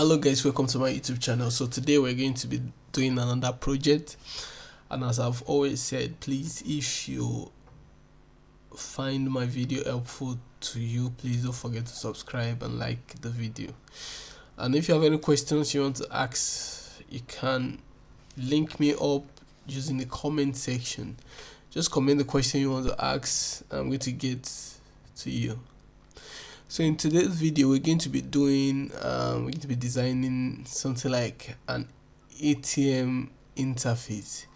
Hello guys, welcome to my YouTube channel. So today we're going to be doing another project, and as I've always said, please, if you find my video helpful to you, please don't forget to subscribe and like the video. And if you have any questions you want to ask, you can link me up using the comment section. Just comment the question you want to ask. I'm going to get to you. So in today's video, we're going to be designing something like an ATM interface,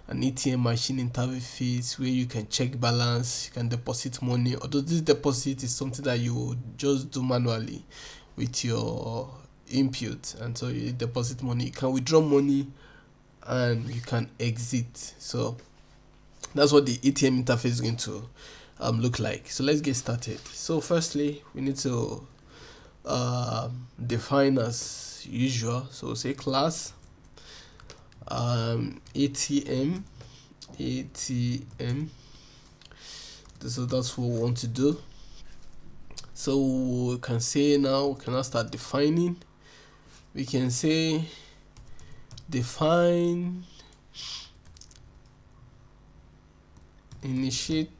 an ATM machine interface where you can check balance, you can deposit money. Although this deposit is something that you just do manually with your input, and so you deposit money, you can withdraw money, and you can exit. So that's what the ATM interface is going to look like. So let's get started. So firstly, we need to define as usual. So we'll say class ATM. So that's what we want to do. So we can say now we can now start defining. We can say define initiate,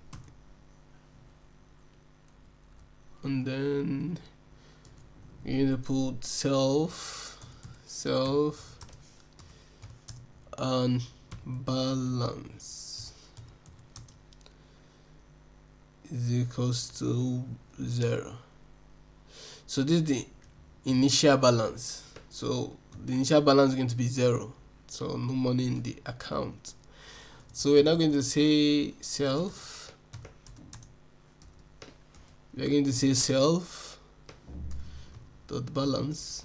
and then we need to put self and balance is equals to 0. So this is the initial balance. So the initial balance is going to be 0, so no money in the account. So we're now going to say self. We're going to say self dot balance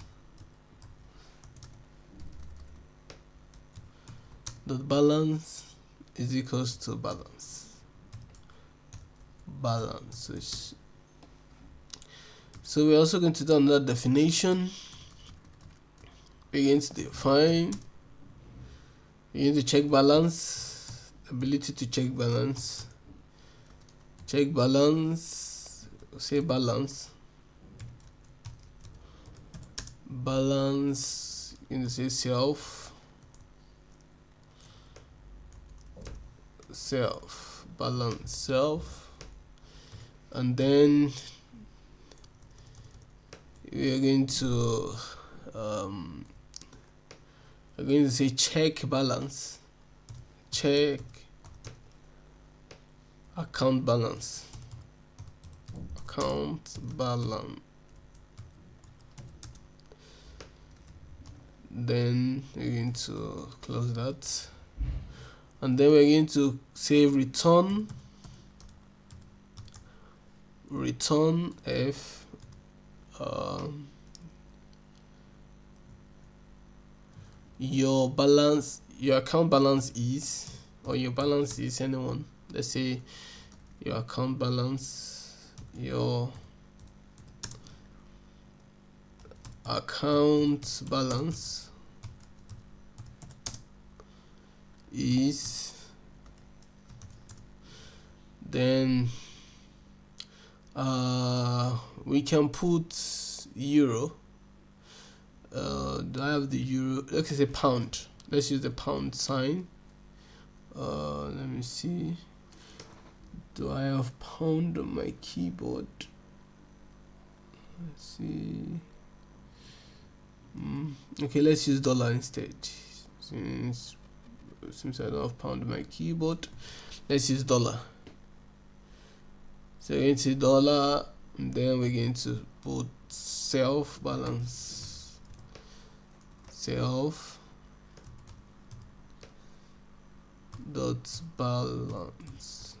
is equals to balance. So we're also going to do another definition. We're going to define, we need to check balance, ability to check balance, say balance, you can say self, balance self, and then we are going to say check balance, check account balance, then we're going to close that, and then we're going to say return f your account balance is, or your balance is anyone. Let's say your account balance, your account balance is, then we can put euro. Do I have the euro? Let's say pound. Let's use the pound sign. Let me see. Do I have pound on my keyboard? Let's see. Okay, let's use dollar instead. Since I don't have pound on my keyboard, let's use dollar. So we're going to dollar, and then we're going to put self dot balance.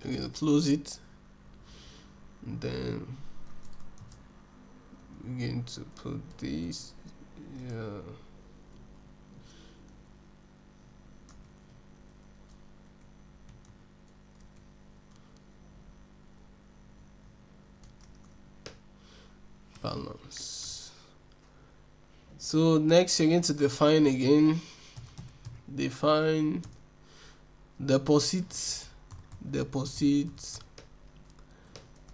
We're going to close it, and then we're going to put this balance. So next you're going to define deposit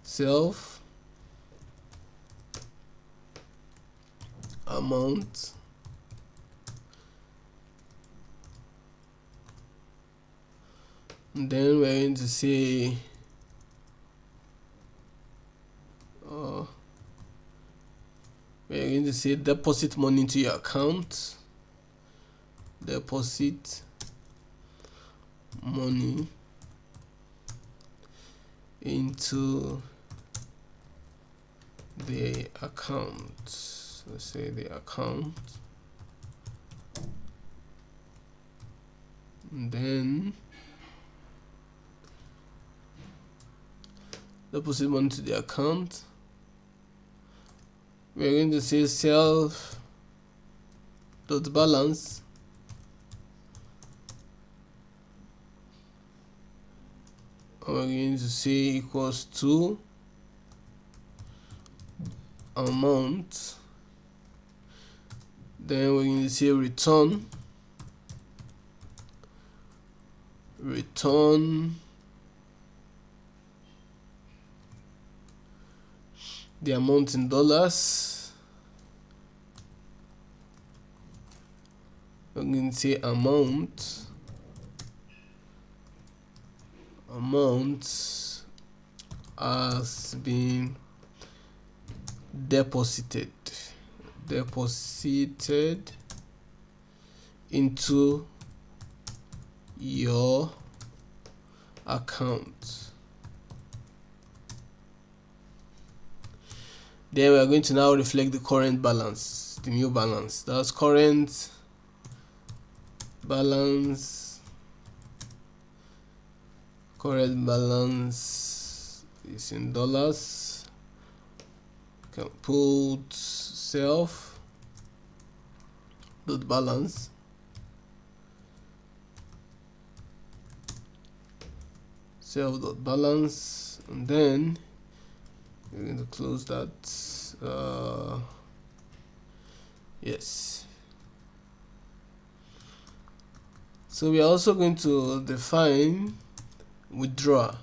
self amount, and then we're going to say deposit money into your account. Deposit money into the account. Let's say the account, and then deposit money to the account. We're going to say self dot balance we're going to say equals to amount. Then we're going to say return the amount in dollars. We're going to say amount has been deposited into your account. Then we are going to now reflect the current balance, the new balance. That's current balance. Current balance is in dollars. Can put self dot balance and then we're going to close that. Yes. So we are also going to define withdraw.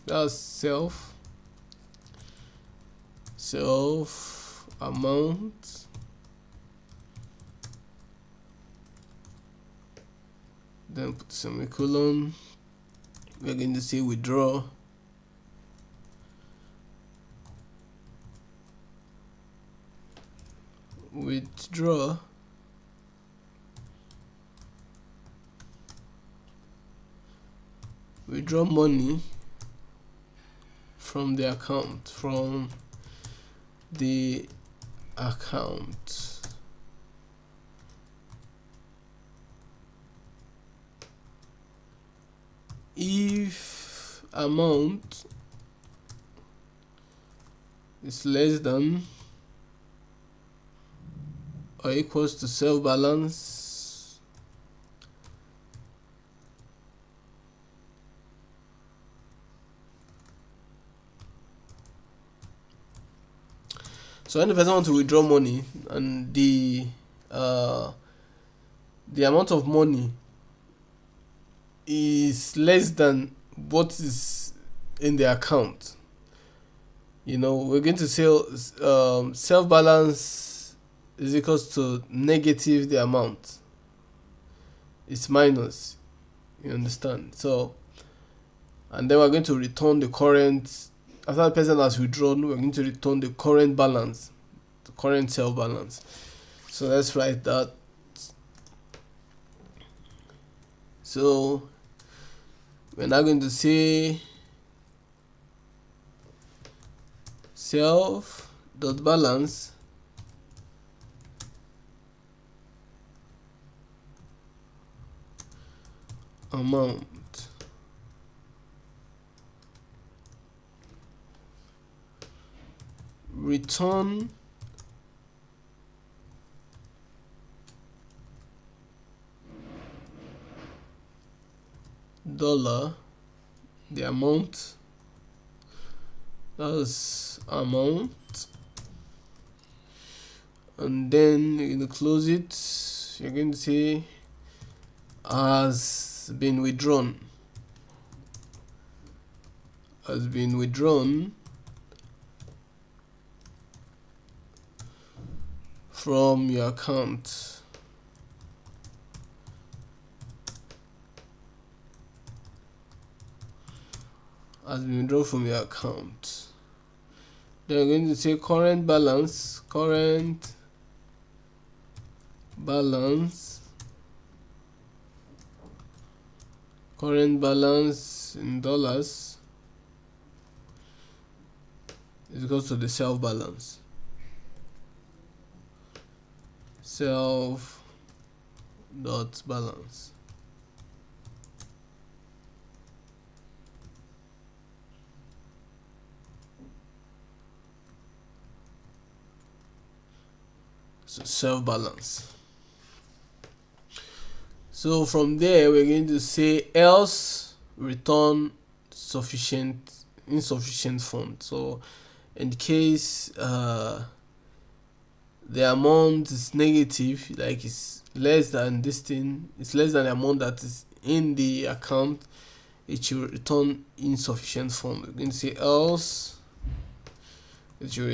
That's self amount then put semicolon. We're going to say withdraw money from the account. If amount is less than or equals to self balance, so when the person wants to withdraw money and the amount of money is less than what is in the account, we're going to say self balance is equals to negative the amount. It's minus, you understand? So, and then we're going to return the current. After the person has withdrawn, we're going to return the current balance, the current self balance. So let's write that. So we're now going to say self dot balance amount return dollar the amount, that's amount, and then you're going to close it. You're going to say has been withdrawn, from your account. Has been withdrawn from your account. Then we're going to say current balance in dollars is equal to the self balance. Self dot balance. So self balance. So from there we're going to say else return insufficient fund. So in case the amount is negative, like it's less than this thing, it's less than the amount that is in the account, it will return insufficient fund. We're going to say else it will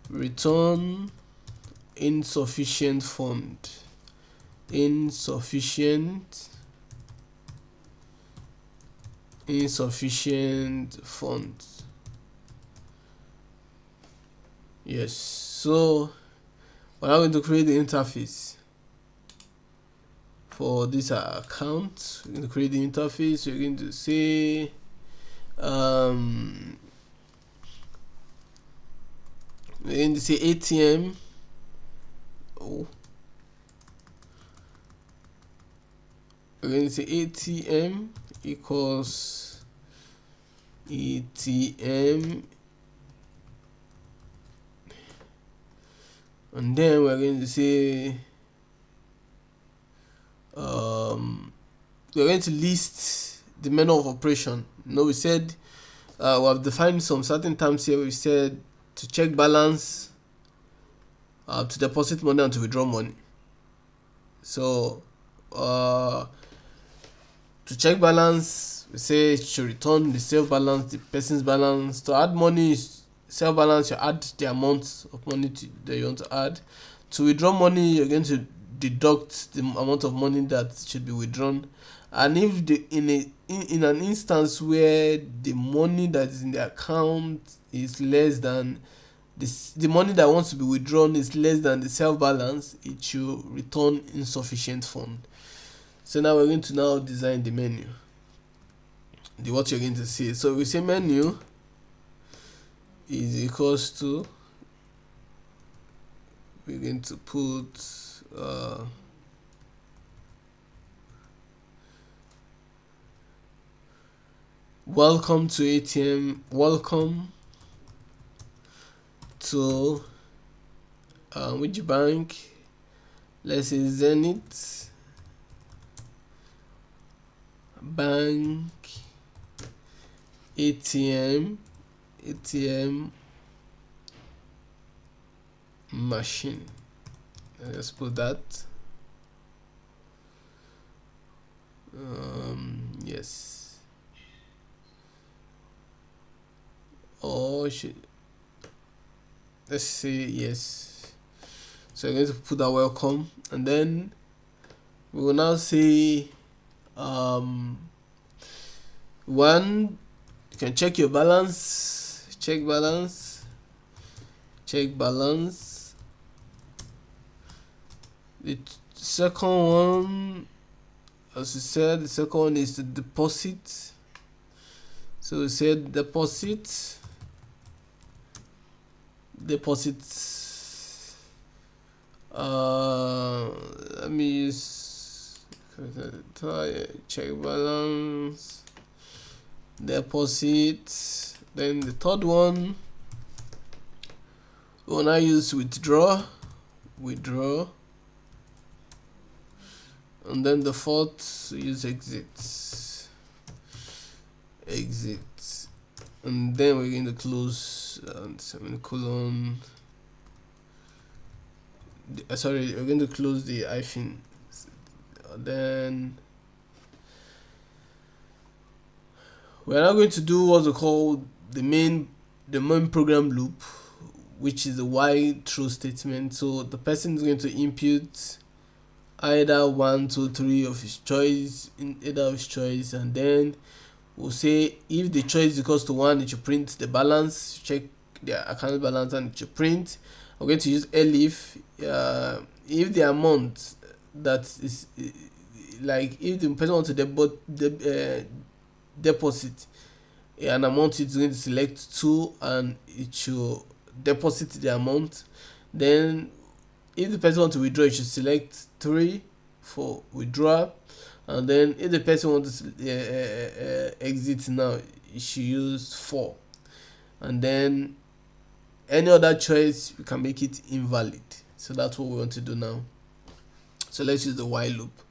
return insufficient fund. Insufficient funds. Yes, so we're now going to create the interface for this account. We're going to create the interface. We're going to say we're going to say ATM. We're going to say ATM equals ATM, and then we're going to say we're going to list the menu of operation. We said we have defined some certain terms here. We said to check balance, to deposit money, and to withdraw money. So to check balance, we say it should return the self balance, the person's balance. To add money, self balance, you add the amount of money that you want to add. To withdraw money, you're going to deduct the amount of money that should be withdrawn. And if in an instance where the money that is in the account is less than the money that wants to be withdrawn is less than the self balance, it should return insufficient fund. So now we're going to now design the menu, what you're going to see. So we say menu is equals to, we're going to put welcome to ATM, welcome to which bank? Let's say Zenith Bank ATM machine. Let's put that. Yes. Or let's say yes. So I'm going to put that welcome, and then we will now say one, you can check your balance, check balance. The second one, as we said, the second one is the deposit. So we said deposit. Let me use check balance, deposit. Then the third one we will now use withdraw, and then the fourth use exit, and then we're going to close semicolon. Sorry, we're going to close the hyphen. Then we're now going to do what's called the main the main program loop, which is the while true statement. So the person is going to input either 1, 2, 3 of his choice, in either of his choice, and then we'll say if the choice is equals to 1, it should print the balance, check the account balance, and it should print. I'm going to use elif. If the amount that is like if the person wants to deposit an amount, it's going to select 2 and it should deposit the amount. Then if the person wants to withdraw, it should select 3 for withdrawal. And then if the person wants to exit now, you should use 4. And then any other choice, we can make it invalid. So that's what we want to do now. So let's use the while loop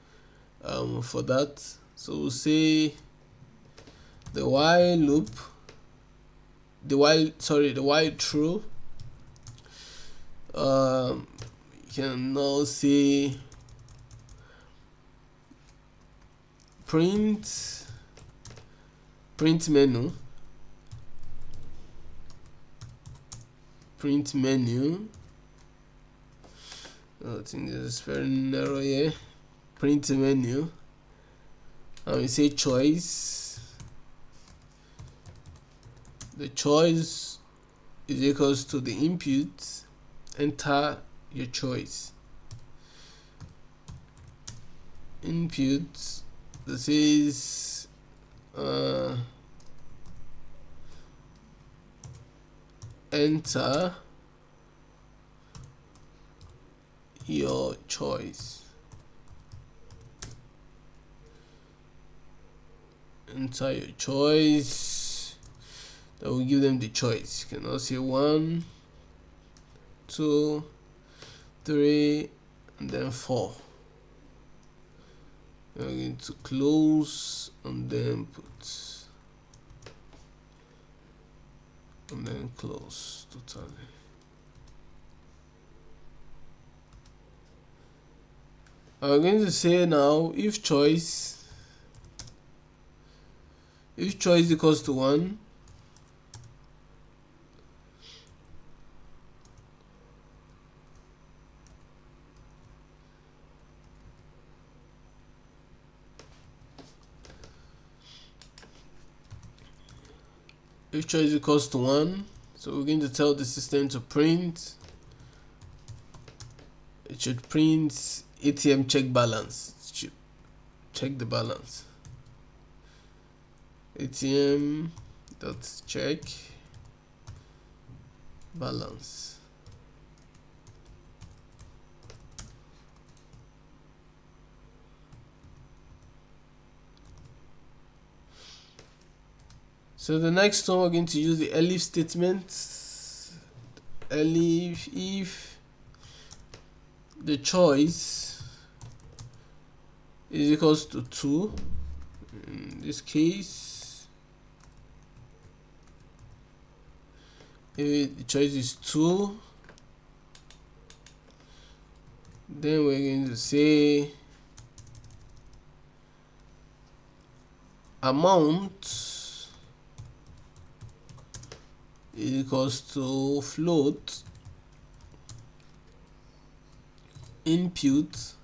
for that. So we'll say the while loop, the while true. You can now say print menu, I think there's a spelling error here. Print menu, and we say choice. The choice is equals to the input. Enter your choice. Input, this is enter your choice. Enter your choice. That will give them the choice. You can also say 1, 2, 3, and then 4. We're going to close and then put, and then close totally. I'm going to say now if choice equals to 1, if choice equals to 1, so we're going to tell the system to print. It should print ATM check balance. It should check the balance. ATM dot check balance. So the next one, we're going to use the elif statement. Elif, if the choice is equals to 2, in this case, if the choice is 2, then we're going to say amount is equals to float input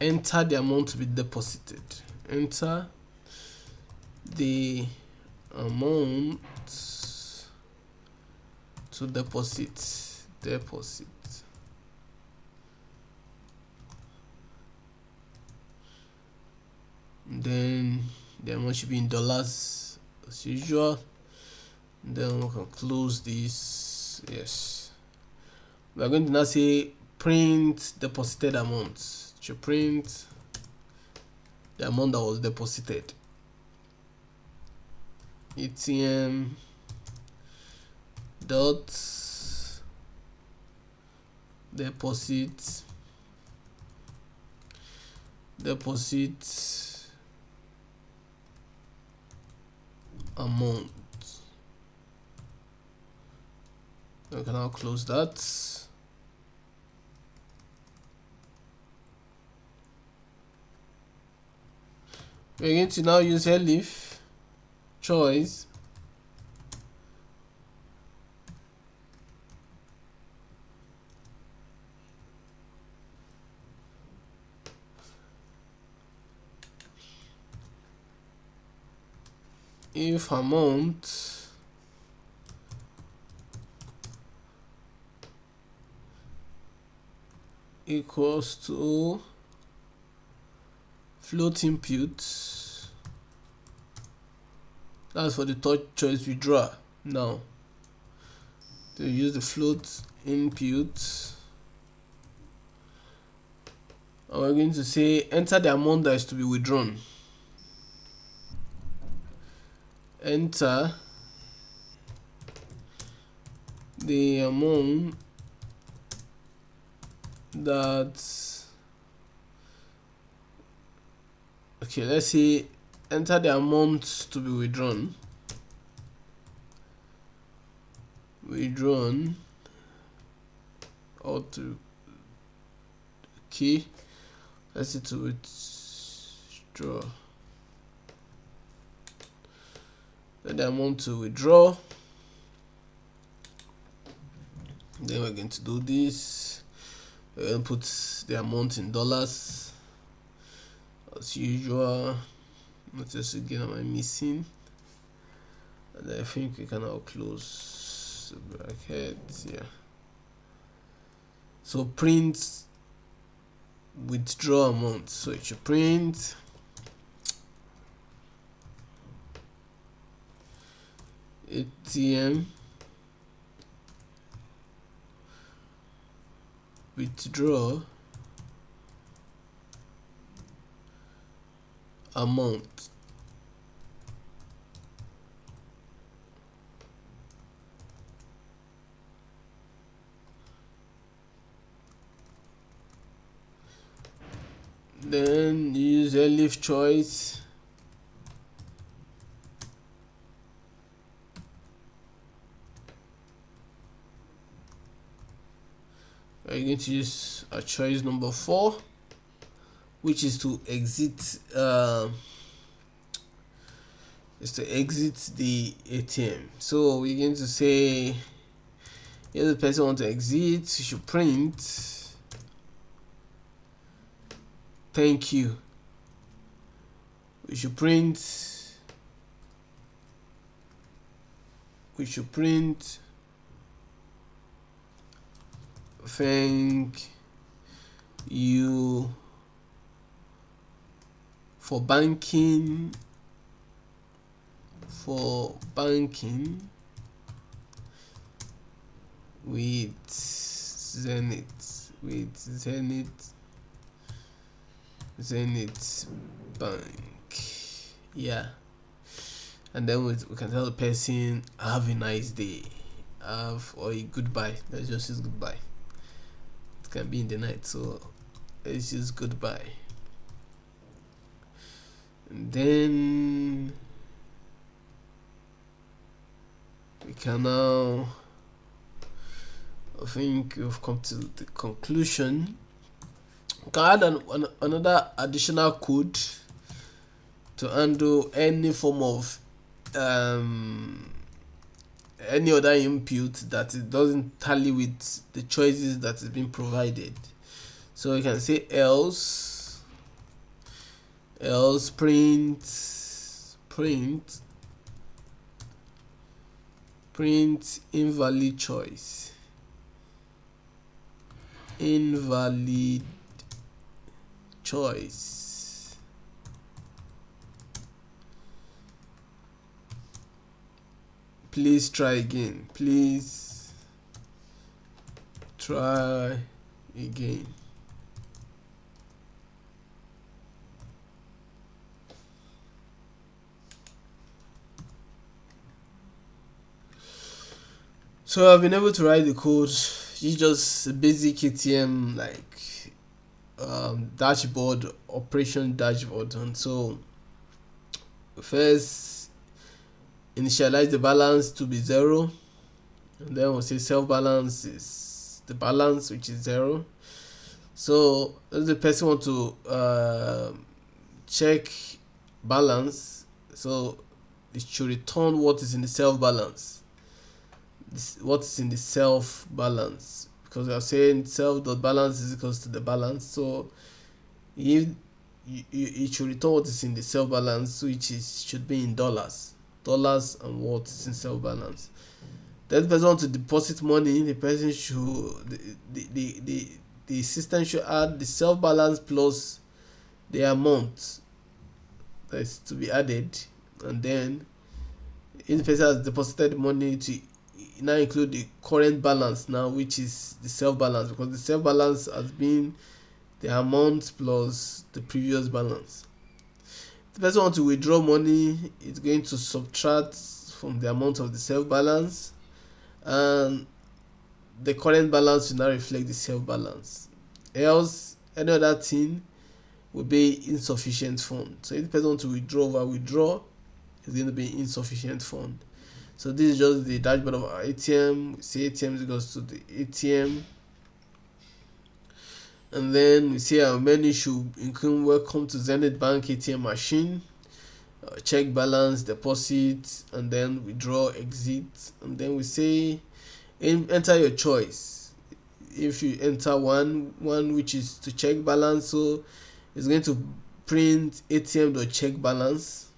enter the amount to be deposited. Enter the amount to deposit. Then the amount should be in dollars as usual. Then we can close this. Yes, we are going to now say print deposited amount. To print the amount that was deposited. ATM dot deposit amount. We can now close that. we're going to now use elif choice if amount equals to float input. That's for the third choice withdraw. Now to use the float input, and we're going to say enter the amount that is to be withdrawn. Enter the amount that, okay, let's say enter the amount to be withdrawn or to, okay, let's say to withdraw, let the amount to withdraw. Then we're going to do this. We're going to put the amount in dollars as usual. What else again am I missing? And I think we can now close the bracket. Yeah. So print withdraw amount. So it should print ATM withdraw amount. Then use elif choice we're going to use a choice number 4, which is to exit the ATM. So we're going to say if the person wants to exit, you should print thank you. We should print thank you for banking with Zenith Bank. Yeah, and then we can tell the person have a nice day, or a goodbye. Let's just use goodbye. It can be in the night, so let's use goodbye. And then we can now, I think we've come to the conclusion. We can add another additional code to handle any form of any other input that it doesn't tally with the choices that is being provided. So you can say else print invalid choice, please try again, So I've been able to write the code. It's just a basic ATM like dashboard, operation dashboard. And so first initialize the balance to be 0, and then we'll say self balance is the balance, which is 0. So if the person want to check balance, so it should return what is in the self balance. What is in the self balance, because we are saying self dot balance is equals to the balance. So if it should return what is in the self balance, which is should be in dollars and what is in self balance. Then the person want to deposit money, the person should the system should add the self balance plus the amount that is to be added, and then if the person has deposited money, to now include the current balance now, which is the self balance, because the self balance has been the amount plus the previous balance. If the person wants to withdraw money, it's going to subtract from the amount of the self balance, and the current balance will now reflect the self balance. Else any other thing will be insufficient fund. So if the person wants to withdraw, it's going to be insufficient fund. So this is just the dashboard of our ATM. We see ATM is equals to the ATM, and then we see our menu should include welcome to Zenith Bank ATM machine, check balance, deposit, and then withdraw, exit, and then we say enter your choice. If you enter one which is to check balance, so it's going to print ATM.check balance,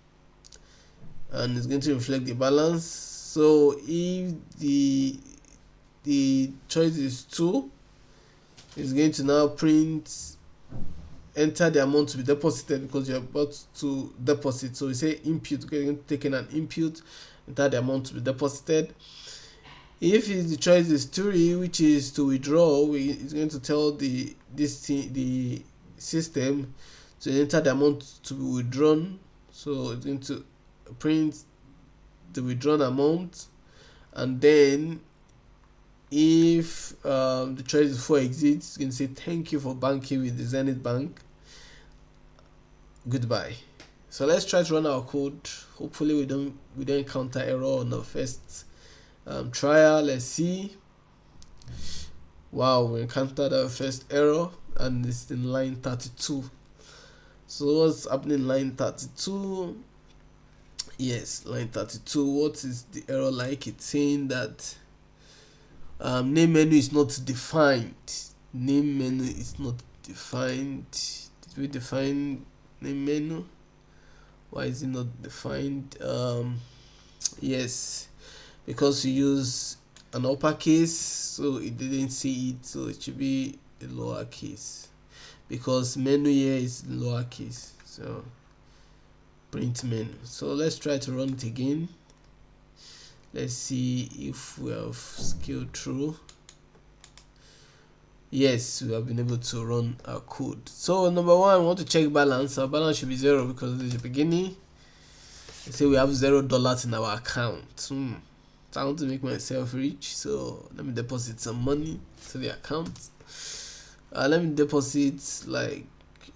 and it's going to reflect the balance. So if the choice is 2, it's going to now print enter the amount to be deposited, because you're about to deposit. So we say input, okay, you're going to take in an input, enter the amount to be deposited. If the choice is 3, which is to withdraw, it's going to tell the system to enter the amount to be withdrawn. So it's going to print the withdrawn amount, and then if the choice is 4, exit, it's going to say thank you for banking with the Zenith Bank, goodbye. So let's try to run our code. Hopefully we don't encounter error on the first trial. Let's see. Wow, we encountered our first error, and it's in line 32. So what's happening in line 32? Yes, line 32. What is the error like? It's saying that name menu is not defined. Name menu is not defined. Did we define name menu? Why is it not defined? Yes, because you use an uppercase, so it didn't see it, so it should be a lowercase, because menu here is lowercase. So print menu. So let's try to run it again. Let's see if we have scaled through. Yes, we have been able to run our code. So number 1, we want to check balance. Our balance should be 0 because this is the beginning. Let's say we have $0 in our account. So I want to make myself rich, so let me deposit some money to the account. Let me deposit like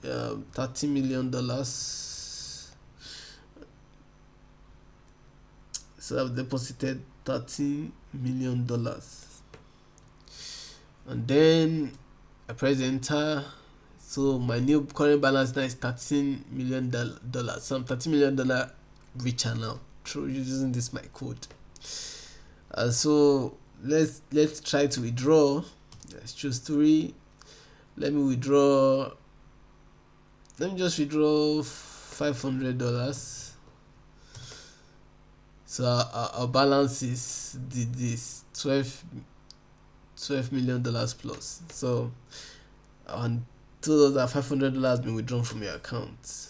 $30 million. So I've deposited $13 million, and then I press enter. So my new current balance now is $13 million. So I'm $13 million richer now through using this my code. So let's try to withdraw. Let's choose 3. Let me just withdraw $500. So our balance is this $12 million plus. So and $500 been withdrawn from your account.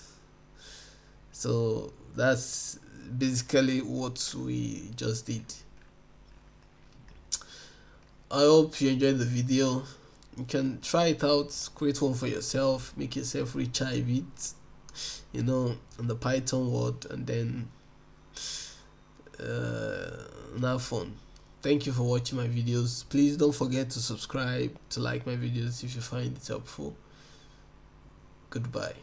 So that's basically what we just did. I hope you enjoyed the video. You can try it out, create one for yourself, make yourself richer a bit, on the Python world, and then have fun. Thank you for watching my videos. Please don't forget to subscribe, to like my videos if you find it helpful. Goodbye.